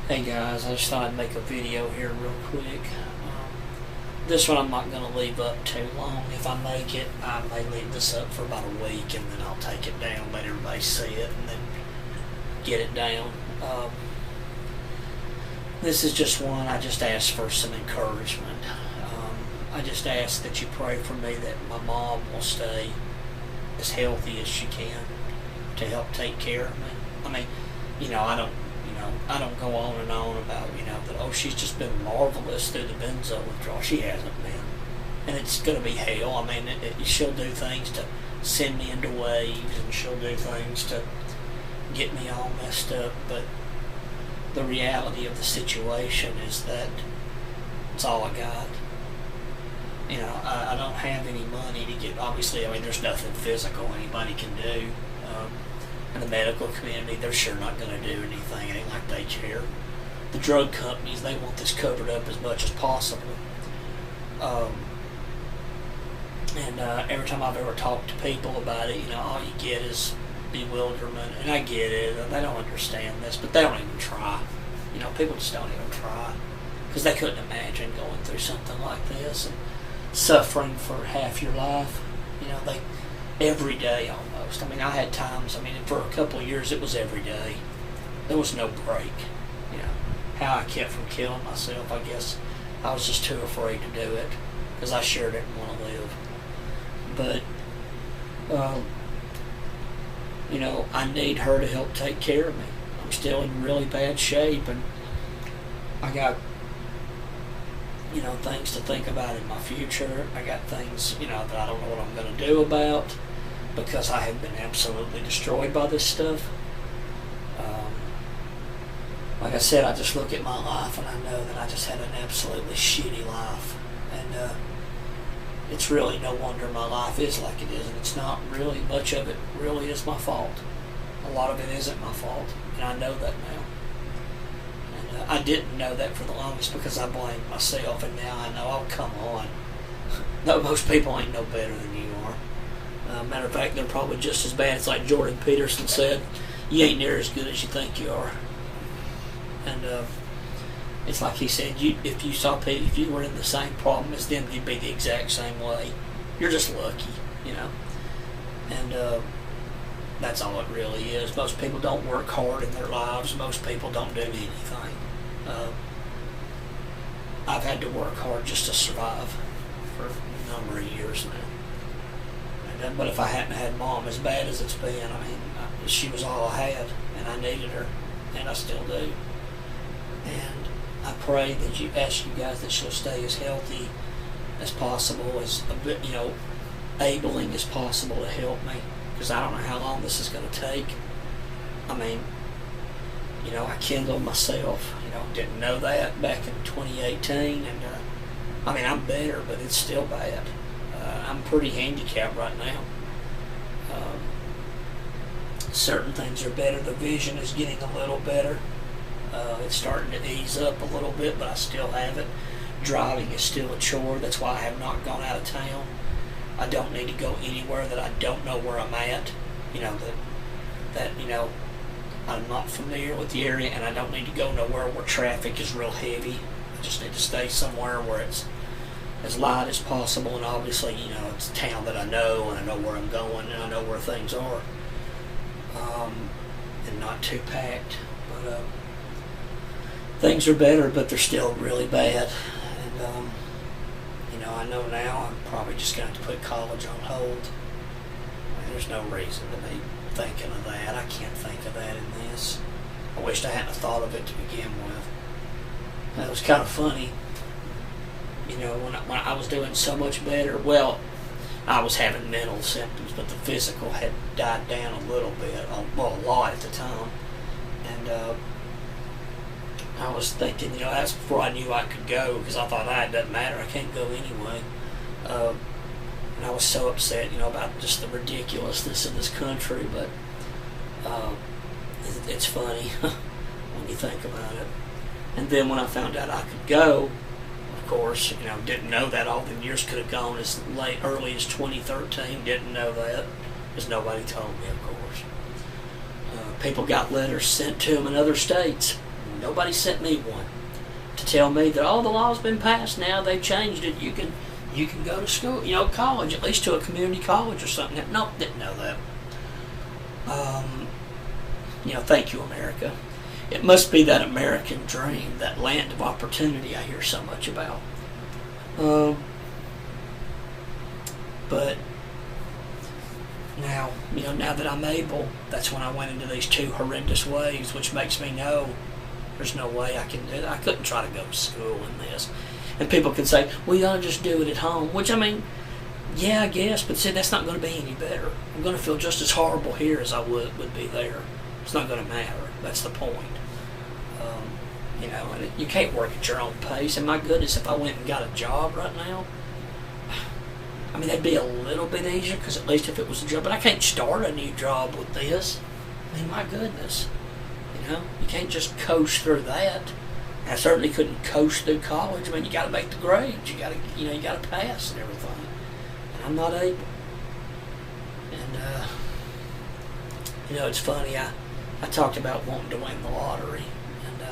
Hey guys, I just thought I'd make a video here real quick. This one I'm not going to leave up too long. If I make it, I may leave this up for about a week and then I'll take it down, let everybody see it, and then get it down. This is just one I just asked for some encouragement. I just ask that you pray for me that my mom will stay as healthy as she can to help take care of me. I mean, I don't go on and on about, that, oh, she's just been marvelous through the benzo withdrawal. She hasn't been. And it's going to be hell. I mean, she'll do things to send me into waves, and she'll do things to get me all messed up. But the reality of the situation is that it's all I got. I don't have any money to get, obviously, there's nothing physical anybody can do. In the medical community, they're sure not going to do anything. It ain't like they care. The drug companies, they want this covered up as much as possible. Every time I've ever talked to people about it, all you get is bewilderment. And I get it. They don't understand this, but they don't even try. People just don't even try. Because they couldn't imagine going through something like this and suffering for half your life. Every day almost. I had times, for a couple of years it was every day. There was no break. How I kept from killing myself, I guess I was just too afraid to do it because I sure didn't want to live. But, I need her to help take care of me. I'm still in really bad shape, and I got things to think about in my future. I got things, that I don't know what I'm going to do about because I have been absolutely destroyed by this stuff. Like I said, I just look at my life and I know that I just had an absolutely shitty life. And it's really no wonder my life is like it is. And it's not really, much of it really is my fault. A lot of it isn't my fault. And I know that now. I didn't know that for the longest because I blamed myself, and now I know, oh, come on. No, most people ain't no better than you are. Matter of fact, they're probably just as bad. It's like Jordan Peterson said, you ain't near as good as you think you are. And it's like he said, if you were in the same problem as them, you'd be the exact same way. You're just lucky, And that's all it really is. Most people don't work hard in their lives. Most people don't do anything. I've had to work hard just to survive for a number of years now. But if I hadn't had Mom as bad as it's been, she was all I had, and I needed her, and I still do. And I pray that you ask you guys that she'll stay as healthy as possible, as a bit, abling as possible to help me. Because I don't know how long this is going to take. I kindled myself, didn't know that back in 2018, and I'm better, but it's still bad. I'm pretty handicapped right now. Certain things are better. The vision is getting a little better. It's starting to ease up a little bit, but I still have it. Driving is still a chore. That's why I have not gone out of town. I don't need to go anywhere that I don't know where I'm at. I'm not familiar with the area, and I don't need to go nowhere where traffic is real heavy. I just need to stay somewhere where it's as light as possible, and obviously, it's a town that I know, and I know where I'm going, and I know where things are. And not too packed. But things are better, but they're still really bad. And I know now I'm probably just going to have to put college on hold. There's no reason to be thinking of that. I can't think of that in this. I wished I hadn't thought of it to begin with. That was kind of funny. When I was doing so much better, well, I was having mental symptoms, but the physical had died down a little bit, a lot at the time. And I was thinking, that's before I knew I could go, because I thought, it doesn't matter, I can't go anyway. And I was so upset, about just the ridiculousness of this country, but it's funny when you think about it. And then when I found out I could go, of course, didn't know that all the years could have gone as early as 2013, didn't know that, because nobody told me, of course. People got letters sent to them in other states. Nobody sent me one to tell me that, oh, the law's been passed now, they've changed it, you can go to school, college, at least to a community college or something. Nope, didn't know that. Thank you, America. It must be that American dream, that land of opportunity I hear so much about. But now, now that I'm able, that's when I went into these two horrendous ways, which makes me know there's no way I can do it. I couldn't try to go to school in this. And people can say, well, you ought to just do it at home, which, yeah, I guess, but see, that's not going to be any better. I'm going to feel just as horrible here as I would be there. It's not going to matter. That's the point. And you can't work at your own pace. And my goodness, if I went and got a job right now, that'd be a little bit easier, because at least if it was a job, but I can't start a new job with this. My goodness. You can't just coast through that. I certainly couldn't coast through college. You got to make the grades. You got to pass and everything. And I'm not able. And it's funny. I talked about wanting to win the lottery, and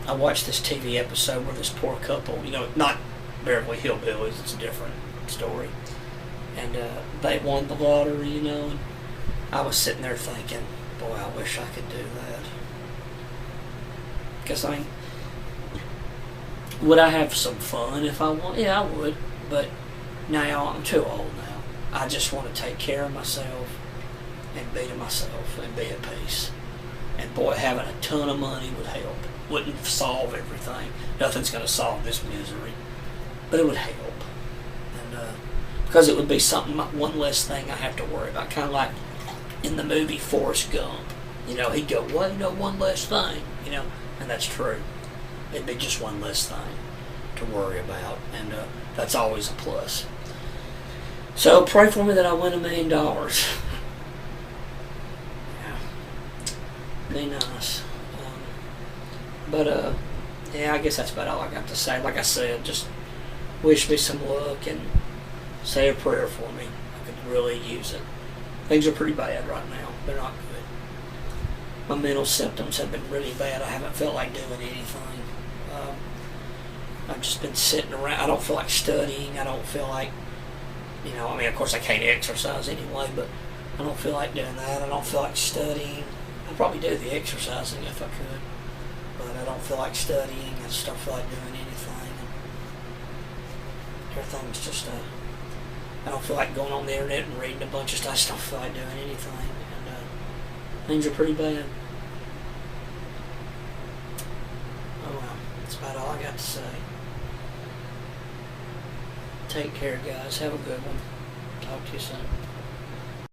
I watched this TV episode where this poor couple, not Beverly Hillbillies, it's a different story, and they won the lottery, and I was sitting there thinking, boy, I wish I could do that. Because would I have some fun if I want? Yeah, I would. But now I'm too old now. I just want to take care of myself and be to myself and be at peace. And boy, having a ton of money would help. Wouldn't solve everything. Nothing's going to solve this misery, but it would help. And because it would be one less thing I have to worry about. Kind of like in the movie Forrest Gump. He'd go, well, one less thing. And that's true. It'd be just one less thing to worry about, and that's always a plus. So pray for me that I win $1 million. Yeah, be nice. Yeah, I guess that's about all I got to say. Like I said, just wish me some luck and say a prayer for me. I could really use it. Things are pretty bad right now. They're not good. My mental symptoms have been really bad. I haven't felt like doing anything. I've just been sitting around. I don't feel like studying. I don't feel like, of course I can't exercise anyway, but I don't feel like doing that. I don't feel like studying. I'd probably do the exercising if I could, but I don't feel like studying. I just don't feel like doing anything. Everything's just, I don't feel like going on the internet and reading a bunch of stuff. I just don't feel like doing anything. Things are pretty bad. Oh well, that's about all I got to say. Take care, guys. Have a good one. Talk to you soon.